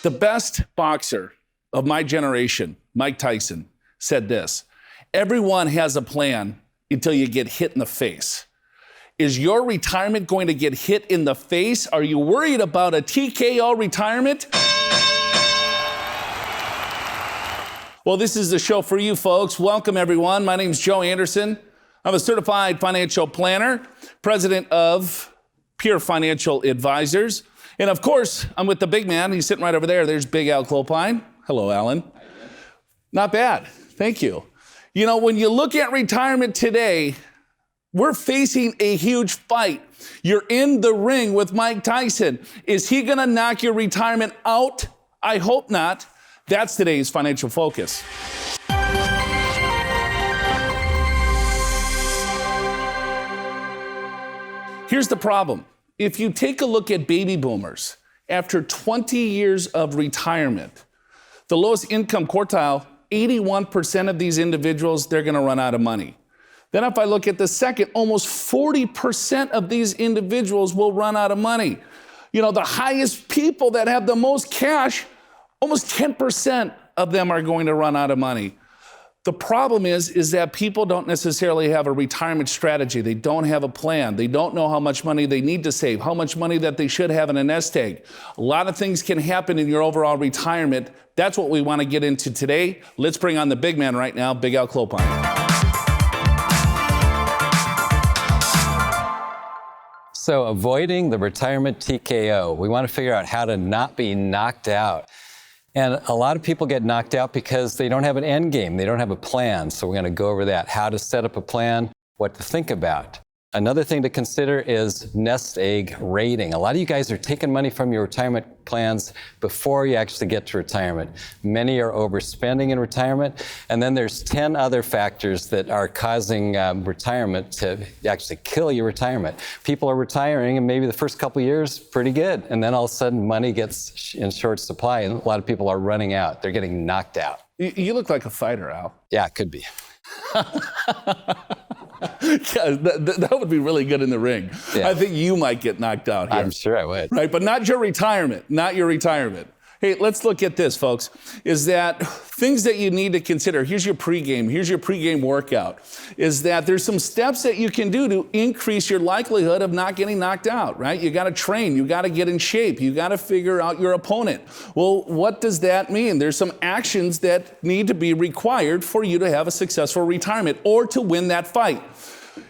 The best boxer of my generation, Mike Tyson, said this: everyone has a plan until you get hit in the face. Is your retirement going to get hit in the face? Are you worried about a TKO retirement? Well, this is the show for you folks. Welcome, everyone. My name is Joe Anderson. I'm a certified financial planner, president of Pure Financial Advisors. And of course, I'm with the big man. He's sitting right over there. There's Big Al Clopine. Hello, Alan. Not bad. Thank you. You know, when you look at retirement today, we're facing a huge fight. You're in the ring with Mike Tyson. Is he going to knock your retirement out? I hope not. That's today's Financial Focus. Here's the problem. If you take a look at baby boomers, after 20 years of retirement, the lowest income quartile, 81% of these individuals, they're going to run out of money. Then if I look at the second, almost 40% of these individuals will run out of money. You know, the highest people that have the most cash, almost 10% of them are going to run out of money. The problem is that people don't necessarily have a retirement strategy. They don't have a plan. They don't know how much money they need to save, how much money that they should have in a nest egg. A lot of things can happen in your overall retirement. That's what we want to get into today. Let's bring on the big man right now, Big Al Clopine. So avoiding the retirement TKO, we want to figure out how to not be knocked out. And a lot of people get knocked out because they don't have an end game. They don't have a plan. So we're going to go over that, how to set up a plan, what to think about. Another thing to consider is nest egg rating. A lot of you guys are taking money from your retirement plans before you actually get to retirement. Many are overspending in retirement. And then there's 10 other factors that are causing retirement to actually kill your retirement. People are retiring and maybe the first couple of years, pretty good. And then all of a sudden money gets in short supply and a lot of people are running out. They're getting knocked out. You look like a fighter, Al. Yeah, it could be. Yeah, that would be really good in the ring. Yeah. I think you might get knocked out here. I'm sure I would. Right, but not your retirement, not your retirement. Hey, let's look at this, folks, is that things that you need to consider. Here's your pregame workout, is that there's some steps that you can do to increase your likelihood of not getting knocked out, right? You got to train, you got to get in shape, you got to figure out your opponent. Well, what does that mean? There's some actions that need to be required for you to have a successful retirement or to win that fight.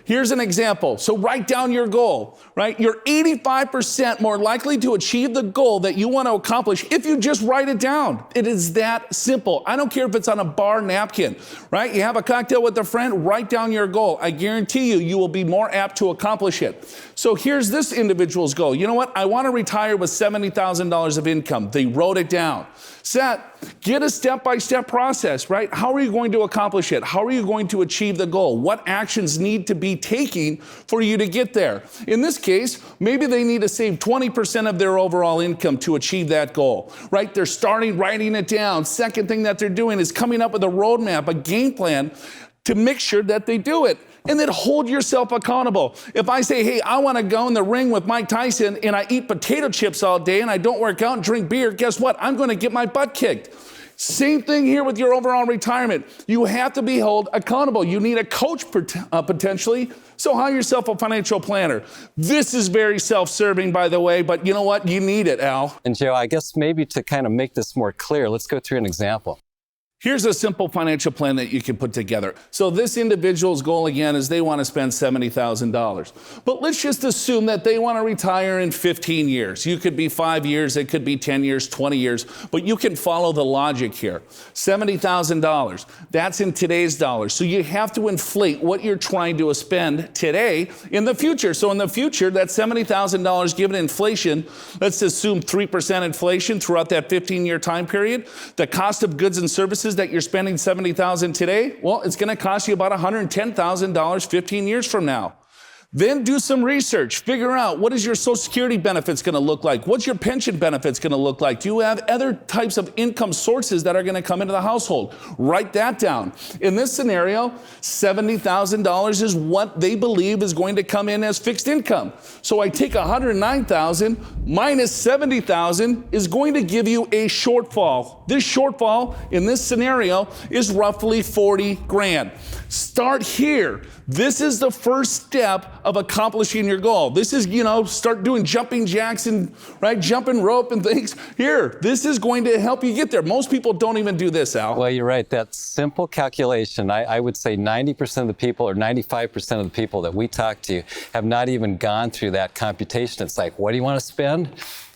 Here's an example. So write down your goal, right? You're 85% more likely to achieve the goal that you want to accomplish if you just write it down. It is that simple. I don't care if it's on a bar napkin, right? You have a cocktail with a friend, write down your goal. I guarantee you, you will be more apt to accomplish it. So here's this individual's goal. You know what? I want to retire with $70,000 of income. They wrote it down. Get a step-by-step process, right? How are you going to accomplish it? How are you going to achieve the goal? What actions need to be taken for you to get there? In this case, maybe they need to save 20% of their overall income to achieve that goal, right? They're starting writing it down. Second thing that they're doing is coming up with a roadmap, a game plan to make sure that they do it. And then hold yourself accountable. If I say, hey, I want to go in the ring with Mike Tyson and I eat potato chips all day and I don't work out and drink beer, guess what? I'm going to get my butt kicked. Same thing here with your overall retirement. You have to be held accountable. You need a coach potentially. So hire yourself a financial planner. This is very self-serving, by the way, but you know what? You need it, Al. And Joe, I guess maybe to kind of make this more clear, let's go through an example. Here's a simple financial plan that you can put together. So this individual's goal, again, is they want to spend $70,000. But let's just assume that they want to retire in 15 years. You could be 5 years, it could be 10 years, 20 years, but you can follow the logic here. $70,000, that's in today's dollars. So you have to inflate what you're trying to spend today in the future. So in the future, that $70,000 given inflation, let's assume 3% inflation throughout that 15-year time period. The cost of goods and services that you're spending $70,000 today, well, it's going to cost you about $110,000 15 years from now. Then do some research. Figure out, what is your Social Security benefits going to look like? What's your pension benefits going to look like? Do you have other types of income sources that are going to come into the household? Write that down. In this scenario, $70,000 is what they believe is going to come in as fixed income. So I take $109,000, minus 70,000 is going to give you a shortfall. This shortfall in this scenario is roughly 40 grand. Start here. This is the first step of accomplishing your goal. This is, start doing jumping jacks and, right, jumping rope and things. Here, this is going to help you get there. Most people don't even do this, Al. Well, you're right. That simple calculation, I would say 90% of the people or 95% of the people that we talk to have not even gone through that computation. It's like, what do you want to spend?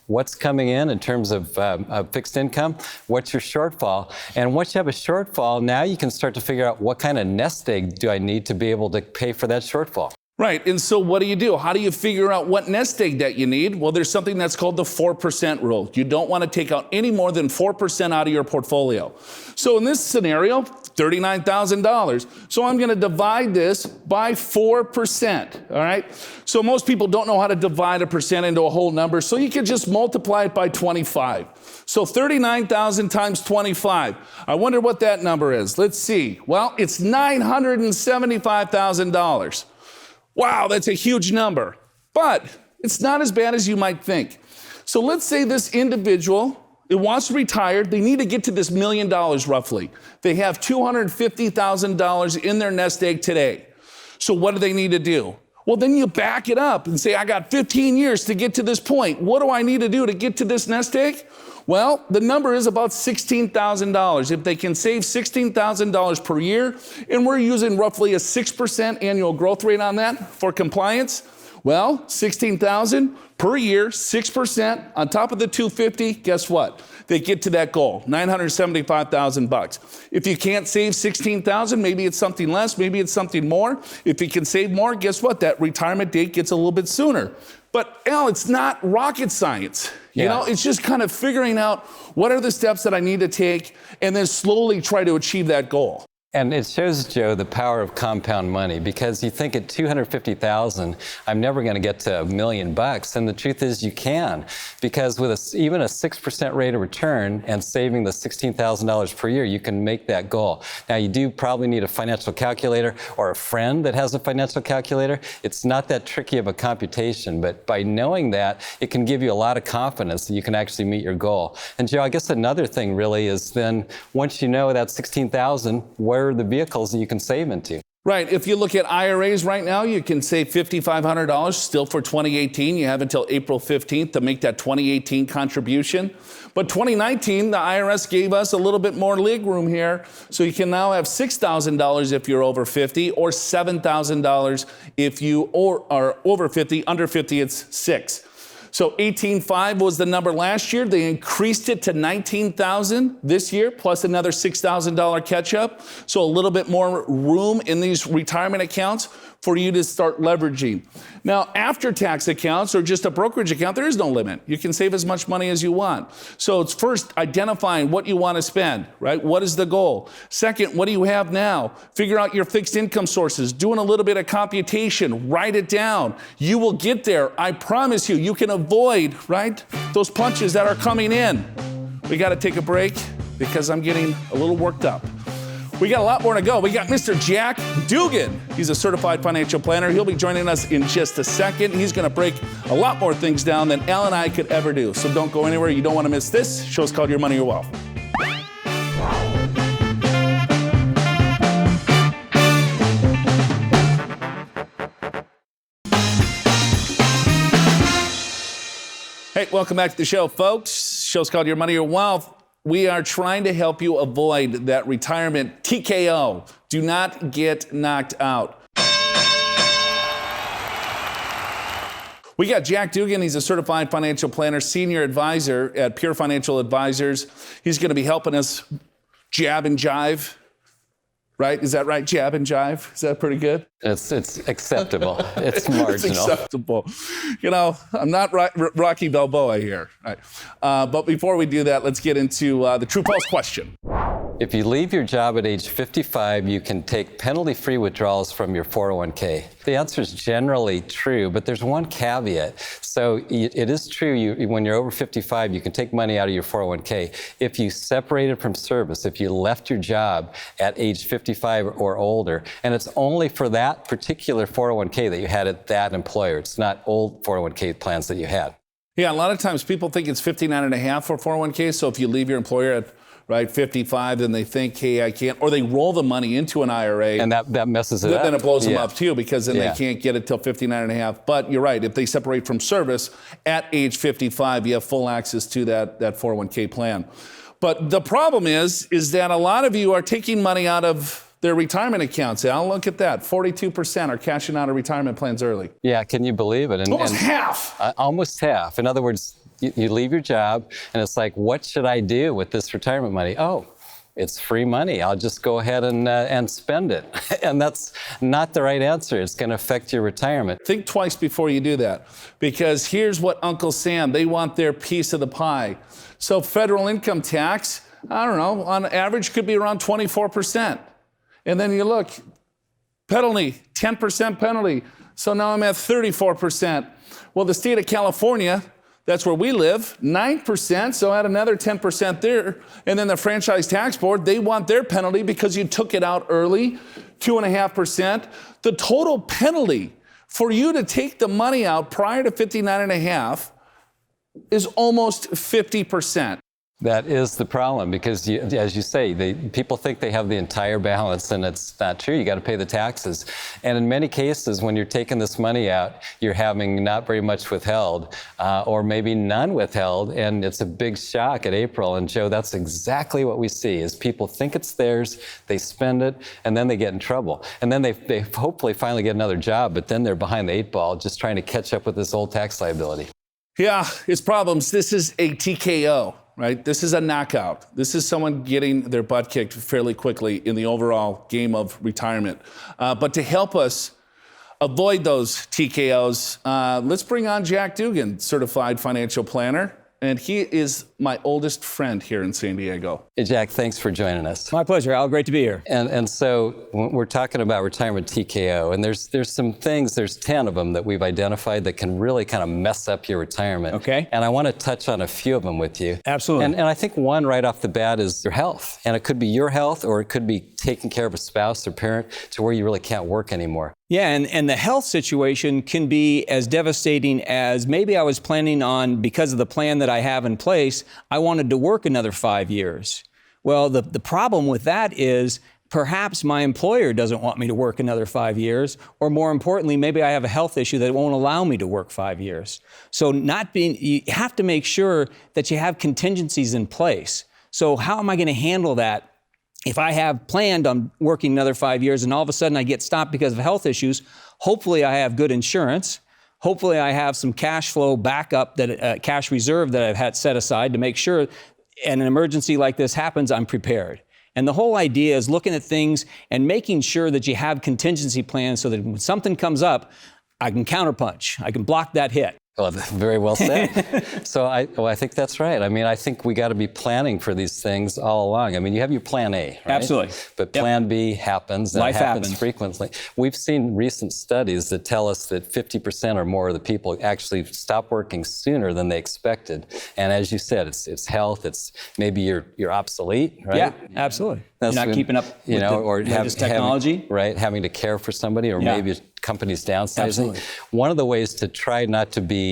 What's coming in terms of fixed income? What's your shortfall? And once you have a shortfall, now you can start to figure out what kind of nest egg do I need to be able to pay for that shortfall. Right, and so what do? How do you figure out what nest egg that you need? Well, there's something that's called the 4% rule. You don't want to take out any more than 4% out of your portfolio. So in this scenario, $39,000. So I'm going to divide this by 4%, all right? So most people don't know how to divide a percent into a whole number, so you can just multiply it by 25. So 39,000 times 25. I wonder what that number is. Let's see. Well, it's $975,000. Wow, that's a huge number. But it's not as bad as you might think. So let's say this individual, it wants to retire. They need to get to this $1 million roughly. They have $250,000 in their nest egg today. So what do they need to do? Well, then you back it up and say, I got 15 years to get to this point. What do I need to do to get to this nest egg? Well, the number is about $16,000. If they can save $16,000 per year, and we're using roughly a 6% annual growth rate on that for compliance, well, $16,000 per year, 6% on top of the $250, guess what? They get to that goal, $975,000. If you can't save $16,000, maybe it's something less, maybe it's something more. If you can save more, guess what? That retirement date gets a little bit sooner. But Al, it's not rocket science. You know, it's just kind of figuring out what are the steps that I need to take and then slowly try to achieve that goal. And it shows, Joe, the power of compound money, because you think at $250,000, I'm never going to get to $1 million. And the truth is you can, because with even a 6% rate of return and saving the $16,000 per year, you can make that goal. Now, you do probably need a financial calculator or a friend that has a financial calculator. It's not that tricky of a computation, but by knowing that, it can give you a lot of confidence that you can actually meet your goal. And Joe, I guess another thing really is then once you know that $16,000, where are the vehicles that you can save into? Right. If you look at IRAs right now, you can save $5,500 still for 2018. You have until April 15th to make that 2018 contribution. But 2019, the IRS gave us a little bit more leg room here. So you can now have $6,000 if you're over 50 or $7,000 if you are over 50. Under 50, it's $6,000. So 18.5 was the number last year. They increased it to 19,000 this year, plus another $6,000 catch up. So a little bit more room in these retirement accounts for you to start leveraging. Now, after-tax accounts or just a brokerage account, there is no limit. You can save as much money as you want. So it's first identifying what you want to spend, right? What is the goal? Second, what do you have now? Figure out your fixed income sources, doing a little bit of computation, write it down. You will get there. I promise you, you can avoid, right, those punches that are coming in. We got to take a break because I'm getting a little worked up. We got a lot more to go. We got Mr. Jack Dugan. He's a certified financial planner. He'll be joining us in just a second. He's going to break a lot more things down than Al and I could ever do. So don't go anywhere. You don't want to miss this. Show's called Your Money, Your Wealth. Hey, welcome back to the show, folks. Show's called Your Money, Your Wealth. We are trying to help you avoid that retirement TKO. Do not get knocked out. We got Jack Dugan. He's a certified financial planner, senior advisor at Pure Financial Advisors. He's going to be helping us jab and jive. Right? Is that right? Jab and jive? Is that pretty good? It's acceptable. It's marginal. It's acceptable. You know, I'm not Rocky Balboa here. Right. But before we do that, let's get into the true-false question. If you leave your job at age 55, you can take penalty-free withdrawals from your 401k. The answer is generally true, but there's one caveat. So it is true, when you're over 55, you can take money out of your 401k. If you separated from service, if you left your job at age 55 or older, and it's only for that particular 401k that you had at that employer. It's not old 401k plans that you had. Yeah, a lot of times people think it's 59.5 for 401k. So if you leave your employer at 55, then they think, hey, I can't, or they roll the money into an IRA. And that messes it up. Then it blows them up too, because then they can't get it till 59.5. But you're right, if they separate from service at age 55, you have full access to that 401k plan. But the problem is that a lot of you are taking money out of their retirement accounts. Al, look at that. 42% are cashing out of retirement plans early. Yeah, can you believe it? Almost half. Almost half. In other words, you leave your job, and it's like, what should I do with this retirement money? Oh, it's free money. I'll just go ahead and spend it. And that's not the right answer. It's going to affect your retirement. Think twice before you do that, because here's what Uncle Sam, they want their piece of the pie. So federal income tax, I don't know, on average could be around 24%. And then you look, penalty, 10% penalty. So now I'm at 34%. Well, the state of California, that's where we live, 9%, so add another 10% there. And then the franchise tax board, they want their penalty because you took it out early, 2.5%. The total penalty for you to take the money out prior to 59.5 is almost 50%. That is the problem, because as you say, people think they have the entire balance, and it's not true. You got to pay the taxes. And in many cases, when you're taking this money out, you're having not very much withheld, or maybe none withheld, and it's a big shock at April. And Joe, that's exactly what we see, is people think it's theirs, they spend it, and then they get in trouble. And then they hopefully finally get another job, but then they're behind the 8 ball just trying to catch up with this old tax liability. Yeah, it's problems. This is a TKO. Right? This is a knockout. This is someone getting their butt kicked fairly quickly in the overall game of retirement. But to help us avoid those TKOs, let's bring on Jack Dugan, certified financial planner. And he is my oldest friend here in San Diego. Hey, Jack, thanks for joining us. My pleasure, Al. Great to be here. And so we're talking about retirement TKO, and there's some things, there's 10 of them that we've identified that can really kind of mess up your retirement. Okay. And I want to touch on a few of them with you. Absolutely. And I think one right off the bat is your health. And it could be your health, or it could be taking care of a spouse or parent to where you really can't work anymore. Yeah, and the health situation can be as devastating as maybe I was planning on, because of the plan that I have in place, I wanted to work another 5 years. Well, the problem with that is perhaps my employer doesn't want me to work another 5 years, or more importantly, maybe I have a health issue that won't allow me to work 5 years. So you have to make sure that you have contingencies in place. So how am I going to handle that? If I have planned on working another 5 years and all of a sudden I get stopped because of health issues, hopefully I have good insurance. Hopefully I have some cash flow backup, cash reserve that I've had set aside to make sure an emergency like this happens, I'm prepared. And the whole idea is looking at things and making sure that you have contingency plans so that when something comes up, I can counterpunch. I can block that hit. Well, very well said. So I think that's right. I mean, I think we got to be planning for these things all along. I mean, you have your plan A, right? Absolutely. But plan B happens, and Life it happens happens frequently. We've seen recent studies that tell us that 50% or more of the people actually stop working sooner than they expected. And as you said, it's health, it's maybe you're obsolete, right? Yeah, absolutely. You're not keeping up with the latest technology. Having to care for somebody, or maybe companies downsizing. Absolutely. One of the ways to try not to be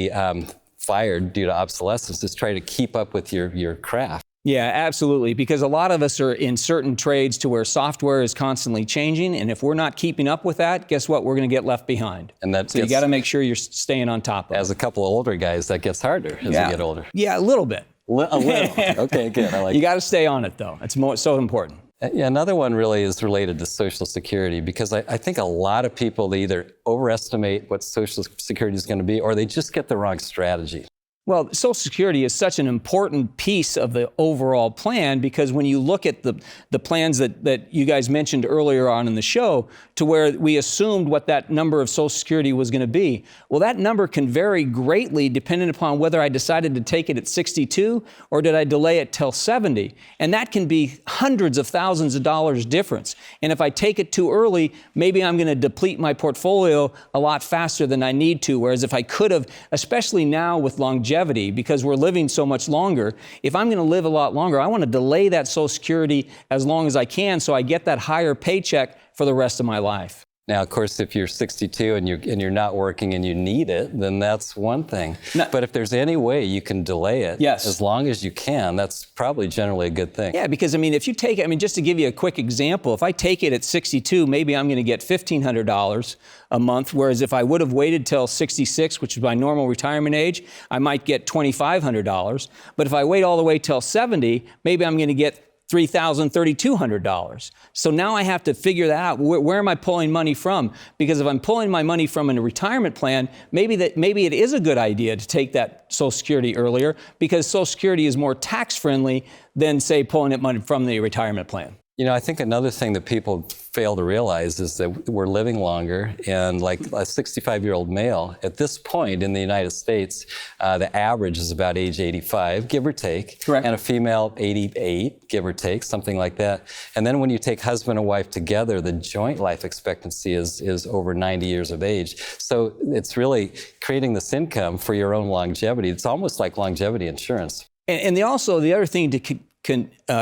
fired due to obsolescence is try to keep up with your craft. Yeah, absolutely. Because a lot of us are in certain trades to where software is constantly changing. And if we're not keeping up with that, guess what? We're going to get left behind. And so you got to make sure you're staying on top of it. As a couple of older guys, that gets harder as you get older. Yeah, a little bit. A little. Okay, good. I like You got to stay on it, though. It's so important. Yeah, another one really is related to Social Security, because I think a lot of people, they either overestimate what Social Security is going to be, or they just get the wrong strategy. Well, Social Security is such an important piece of the overall plan, because when you look at the plans that you guys mentioned earlier on in the show, to where we assumed what that number of Social Security was going to be. Well, that number can vary greatly depending upon whether I decided to take it at 62 or did I delay it till 70. And that can be hundreds of thousands of dollars difference. And if I take it too early, maybe I'm going to deplete my portfolio a lot faster than I need to. Whereas if I could have, especially now with longevity, because we're living so much longer, if I'm going to live a lot longer, I want to delay that Social Security as long as I can so I get that higher paycheck for the rest of my life. Now, of course, if you're 62 and you're not working and you need it, then that's one thing. No. But if there's any way you can delay it, yes, as long as you can, that's probably generally a good thing. Yeah, because if you take it, just to give you a quick example, if I take it at 62, maybe I'm going to get $1,500 a month, whereas if I would have waited till 66, which is my normal retirement age, I might get $2,500. But if I wait all the way till 70, maybe I'm going to get $3,200. So now I have to figure that out. Where am I pulling money from? Because if I'm pulling my money from a retirement plan, maybe it is a good idea to take that Social Security earlier, because Social Security is more tax friendly than, say, pulling it money from the retirement plan. I think another thing that people fail to realize is that we're living longer, and like a 65-year-old male, at this point in the United States, the average is about age 85, give or take. Correct. And a female, 88, give or take, something like that. And then when you take husband and wife together, the joint life expectancy is over 90 years of age. So it's really creating this income for your own longevity. It's almost like longevity insurance. And the other thing to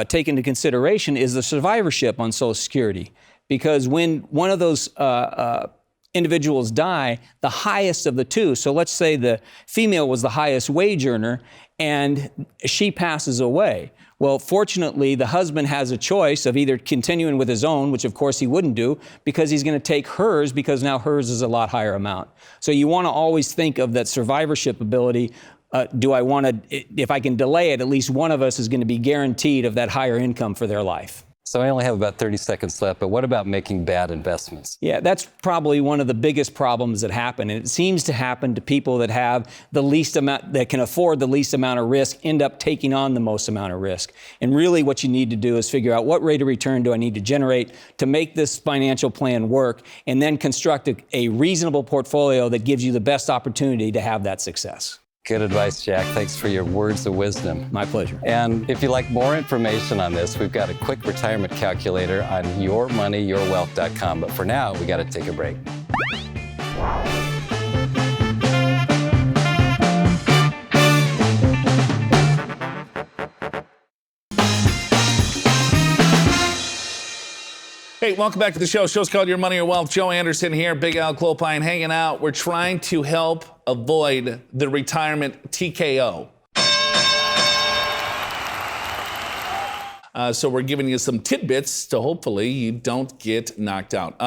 take into consideration is the survivorship on Social Security. Because when one of those individuals die, the highest of the two, so let's say the female was the highest wage earner and she passes away. Well, fortunately, the husband has a choice of either continuing with his own, which of course he wouldn't do, because he's going to take hers, because now hers is a lot higher amount. So you want to always think of that survivorship ability. Do I want to, if I can delay it, at least one of us is going to be guaranteed of that higher income for their life. So I only have about 30 seconds left, but what about making bad investments? Yeah, that's probably one of the biggest problems that happen. And it seems to happen to people that have the least amount, that can afford the least amount of risk, end up taking on the most amount of risk. And really what you need to do is figure out what rate of return do I need to generate to make this financial plan work, and then construct a reasonable portfolio that gives you the best opportunity to have that success. Good advice, Jack. Thanks for your words of wisdom. My pleasure. And if you'd like more information on this, we've got a quick retirement calculator on yourmoneyyourwealth.com. But for now, we got to take a break. Hey, welcome back to the show. Show's called Your Money or Wealth. Joe Anderson here, Big Al Clopine hanging out. We're trying to help avoid the retirement TKO. So we're giving you some tidbits to hopefully you don't get knocked out.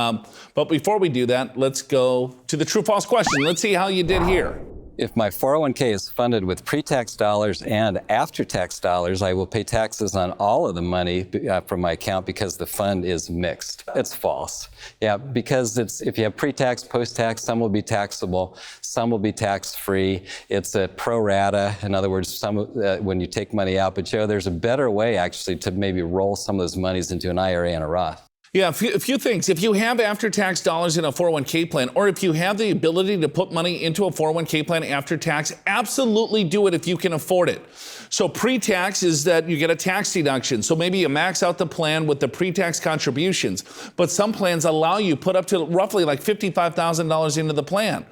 But before we do that, let's go to the true-false question. Let's see how you did here. If my 401k is funded with pre-tax dollars and after-tax dollars, I will pay taxes on all of the money from my account because the fund is mixed. It's false. Yeah, because if you have pre-tax, post-tax, some will be taxable, some will be tax-free. It's a pro rata. In other words, when you take money out. But Joe, there's a better way actually to maybe roll some of those monies into an IRA and a Roth. Yeah, a few things. If you have after-tax dollars in a 401k plan, or if you have the ability to put money into a 401k plan after tax, absolutely do it if you can afford it. So pre-tax is that you get a tax deduction. So maybe you max out the plan with the pre-tax contributions. But some plans allow you put up to roughly like $55,000 into the plan.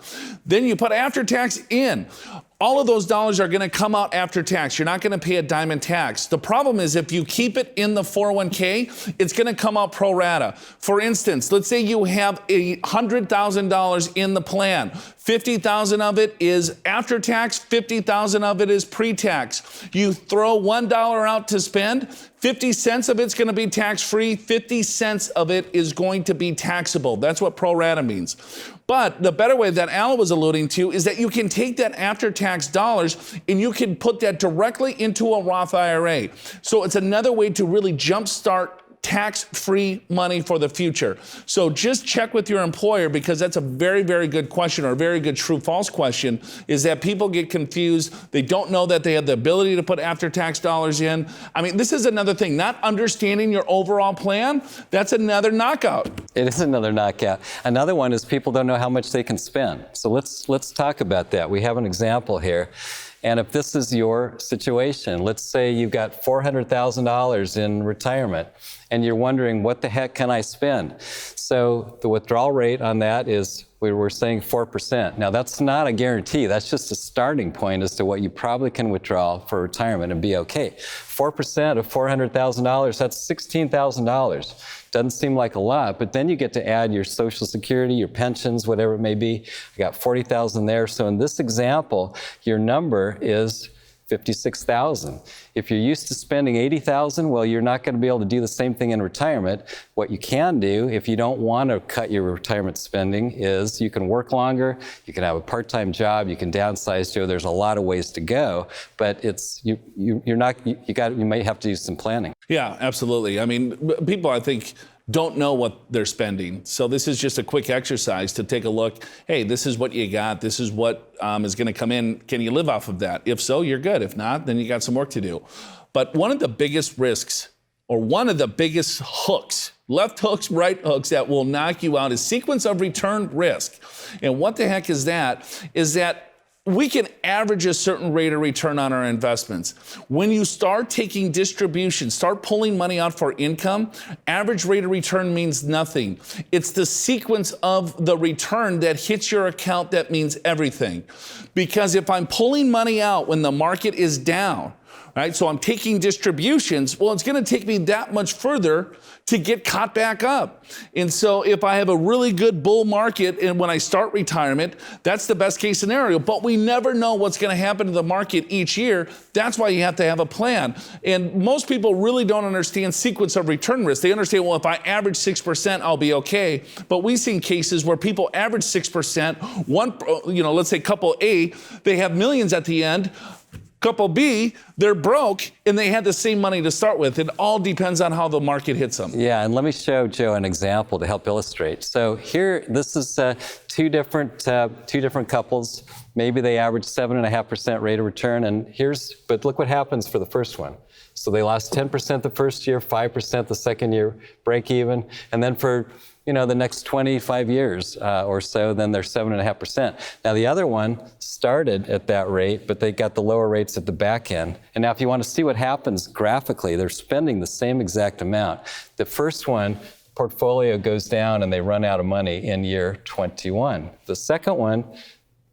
Then you put after-tax in. All of those dollars are going to come out after tax. You're not going to pay a dime in tax. The problem is if you keep it in the 401k, it's going to come out pro rata. For instance, let's say you have $100,000 in the plan. $50,000 of it is after tax, $50,000 of it is pre-tax. You throw $1 out to spend, 50 cents of it's going to be tax-free, 50 cents of it is going to be taxable. That's what pro rata means. But the better way that Al was alluding to is that you can take that after-tax dollars and you can put that directly into a Roth IRA. So it's another way to really jumpstart tax-free money for the future. So just check with your employer, because that's a very, very good question, or a very good true-false question, is that people get confused. They don't know that they have the ability to put after-tax dollars in. I mean, this is another thing. Not understanding your overall plan, that's another knockout. It is another knockout. Another one is people don't know how much they can spend. So let's talk about that. We have an example here. And if this is your situation, let's say you've got $400,000 in retirement and you're wondering, what the heck can I spend? So the withdrawal rate on that is we're saying 4%. Now, that's not a guarantee. That's just a starting point as to what you probably can withdraw for retirement and be okay. 4% of $400,000, that's $16,000. Doesn't seem like a lot, but then you get to add your Social Security, your pensions, whatever it may be. You got $40,000 there. So in this example, your number is $56,000. If you're used to spending $80,000, well, you're not going to be able to do the same thing in retirement. What you can do, if you don't want to cut your retirement spending, is you can work longer, you can have a part-time job, you can downsize, Joe. There's a lot of ways to go, but you may have to do some planning. Yeah, absolutely. I mean, people, I think, don't know what they're spending. So this is just a quick exercise to take a look. Hey, this is what you got. This is what is going to come in. Can you live off of that? If so, you're good. If not, then you got some work to do. But one of the biggest risks, or one of the biggest hooks, left hooks, right hooks, that will knock you out is sequence of return risk. And what the heck is that? Is that we can average a certain rate of return on our investments. When you start taking distributions, start pulling money out for income, average rate of return means nothing. It's the sequence of the return that hits your account that means everything. Because if I'm pulling money out when the market is down, right, so I'm taking distributions, well, it's going to take me that much further to get caught back up. And so if I have a really good bull market and when I start retirement, that's the best case scenario. But we never know what's going to happen to the market each year. That's why you have to have a plan. And most people really don't understand sequence of return risk. They understand, well, if I average 6%, I'll be okay. But we've seen cases where people average 6%, let's say couple A, they have millions at the end. Couple B, they're broke and they had the same money to start with. It all depends on how the market hits them. Yeah, and let me show Joe an example to help illustrate. So here, this is two different couples. Maybe they average 7.5% rate of return, but look what happens for the first one. So they lost 10% the first year, 5% the second year, break even, and then for the next 25 years or so, then they're 7.5%. Now, the other one started at that rate, but they got the lower rates at the back end. And now, if you want to see what happens graphically, they're spending the same exact amount. The first one, portfolio goes down and they run out of money in year 21. The second one,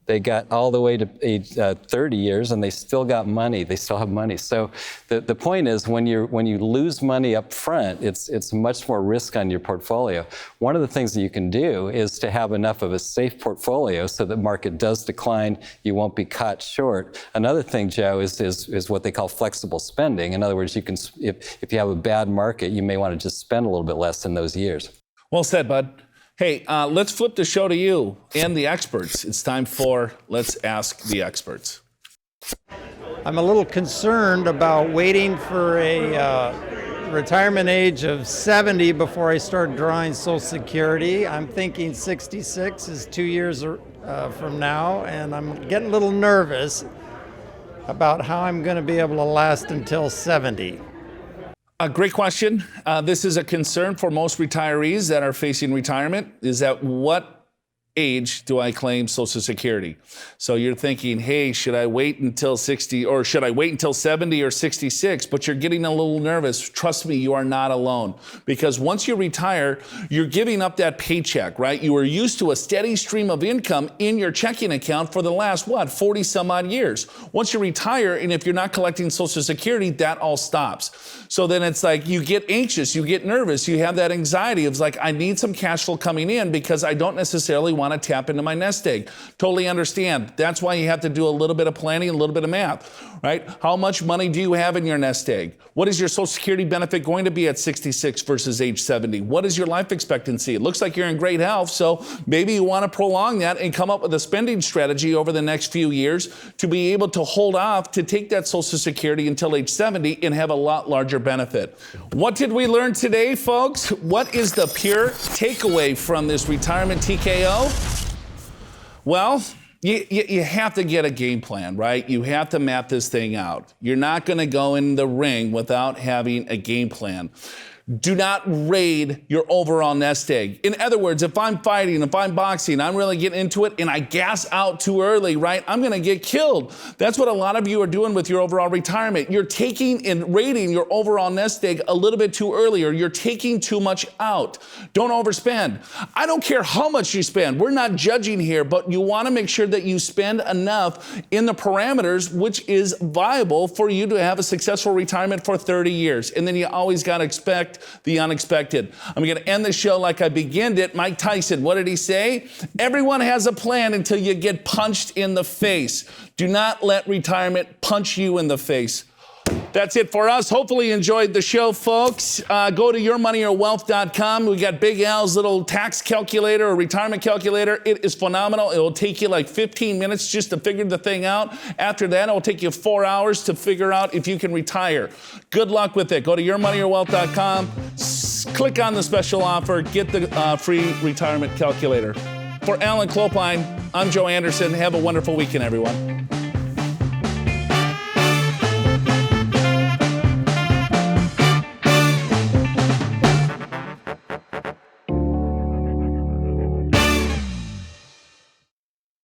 they got all the way to age 30 years and they still got money. They still have money. So the point is when you lose money up front, it's much more risk on your portfolio. One of the things that you can do is to have enough of a safe portfolio so that market does decline, you won't be caught short. Another thing, Joe, is what they call flexible spending. In other words, you can, if you have a bad market, you may want to just spend a little bit less in those years. Well said, bud. Hey, let's flip the show to you and the experts. It's time for Let's Ask the Experts. I'm a little concerned about waiting for a retirement age of 70 before I start drawing Social Security. I'm thinking 66 is 2 years from now, and I'm getting a little nervous about how I'm going to be able to last until 70. A great question. This is a concern for most retirees that are facing retirement, is at what age do I claim Social Security? So you're thinking, hey, should I wait until 60 or should I wait until 70 or 66? But you're getting a little nervous. Trust me, you are not alone. Because once you retire, you're giving up that paycheck, right? You were used to a steady stream of income in your checking account for the last, 40 some odd years. Once you retire, and if you're not collecting Social Security, that all stops. So then it's like you get anxious, you get nervous, you have that anxiety of like, I need some cash flow coming in because I don't necessarily want to tap into my nest egg. Totally understand. That's why you have to do a little bit of planning, a little bit of math, right? How much money do you have in your nest egg? What is your Social Security benefit going to be at 66 versus age 70? What is your life expectancy? It looks like you're in great health, so maybe you want to prolong that and come up with a spending strategy over the next few years to be able to hold off to take that Social Security until age 70 and have a lot larger benefit. What did we learn today, folks? What is the pure takeaway from this Retirement TKO? Well, you have to get a game plan, right? You have to map this thing out. You're not going to go in the ring without having a game plan. do not raid your overall nest egg. In other words, if I'm fighting, if I'm boxing, I'm really getting into it and I gas out too early, right? I'm gonna get killed. That's what a lot of you are doing with your overall retirement. You're taking and raiding your overall nest egg a little bit too early, or you're taking too much out. Don't overspend. I don't care how much you spend. We're not judging here, but you wanna make sure that you spend enough in the parameters which is viable for you to have a successful retirement for 30 years. And then you always gotta expect the unexpected. I'm going to end the show like I began it. Mike Tyson, what did he say? Everyone has a plan until you get punched in the face. Do not let retirement punch you in the face. That's it for us. Hopefully you enjoyed the show, folks. Go to yourmoneyyourwealth.com. We got Big Al's little tax calculator or retirement calculator. It is phenomenal. It will take you like 15 minutes just to figure the thing out. After that, it will take you 4 hours to figure out if you can retire. Good luck with it. Go to yourmoneyyourwealth.com. Click on the special offer. Get the free retirement calculator. For Alan Clopine, I'm Joe Anderson. Have a wonderful weekend, everyone.